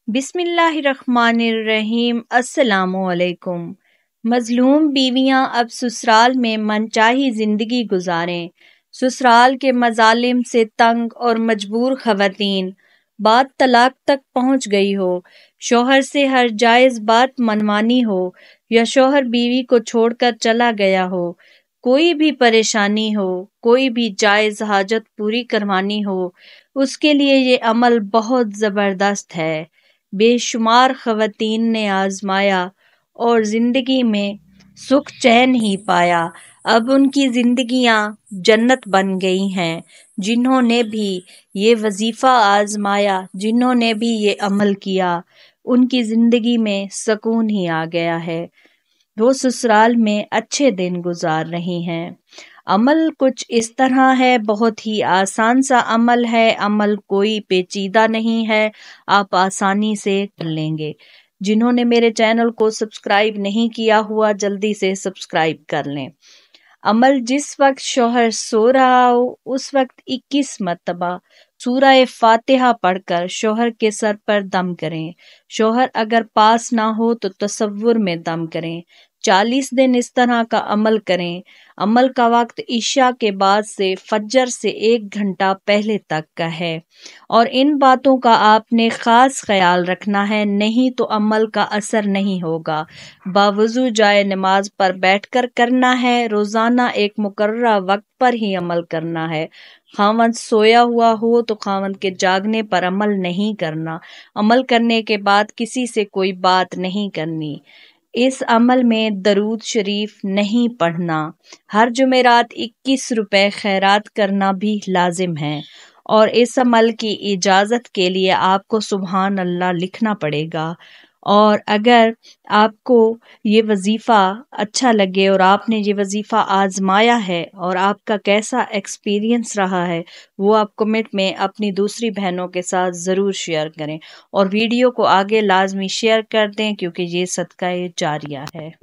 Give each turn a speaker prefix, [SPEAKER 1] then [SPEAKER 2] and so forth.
[SPEAKER 1] बिस्मिल्लाहिर्रहमानिर्रहीम। अस्सलामुअलैकुम। मजलूम बीवियां अब ससुराल में मनचाही जिंदगी गुजारें। ससुराल के मजालिम से तंग और मजबूर खवातीन, बात तलाक तक पहुंच गई हो, शौहर से हर जायज बात मनवानी हो या शौहर बीवी को छोड़कर चला गया हो, कोई भी परेशानी हो, कोई भी जायज हाजत पूरी करवानी हो, उसके लिए ये अमल बहुत ज़बरदस्त है। बेशुमार ख़वातीन ने आज़माया और ज़िंदगी में सुख चैन ही पाया। अब उनकी ज़िंदगियां जन्नत बन गई हैं। जिन्होंने भी ये वजीफ़ा आज़माया, जिन्होंने भी ये अमल किया, उनकी ज़िंदगी में सुकून ही आ गया है। वो ससुराल में अच्छे दिन गुजार रही हैं। अमल कुछ इस तरह है, बहुत ही आसान सा अमल है। अमल कोई पेचीदा नहीं है, आप आसानी से कर लेंगे। जिन्होंने मेरे चैनल को सब्सक्राइब नहीं किया हुआ, जल्दी से सब्सक्राइब कर लें। अमल, जिस वक्त शौहर सो रहा हो उस वक्त 21 मरतबा सूरह फातिहा पढ़कर शौहर के सर पर दम करें। शौहर अगर पास ना हो तो तसव्वुर में दम करें। 40 दिन इस तरह का अमल करें। अमल का वक्त ईशा के बाद से फज्र से 1 घंटा पहले तक का है और इन बातों का आपने ख़ास ख्याल रखना है, नहीं तो अमल का असर नहीं होगा। बावजू जाए नमाज पर बैठकर करना है। रोज़ाना एक मुकर्ररा वक्त पर ही अमल करना है। खावंद सोया हुआ हो तो खावंद के जागने पर अमल नहीं करना। अमल करने के बाद किसी से कोई बात नहीं करनी। इस अमल में दरूद शरीफ नहीं पढ़ना। हर जुमेरात 21 रुपए खैरात करना भी लाजिम है और इस अमल की इजाज़त के लिए आपको सुबहान अल्लाह लिखना पड़ेगा। और अगर आपको ये वजीफ़ा अच्छा लगे और आपने ये वजीफ़ा आज़माया है और आपका कैसा एक्सपीरियंस रहा है, वो आप कमेंट में अपनी दूसरी बहनों के साथ ज़रूर शेयर करें और वीडियो को आगे लाजमी शेयर कर दें, क्योंकि ये सदका जारिया है।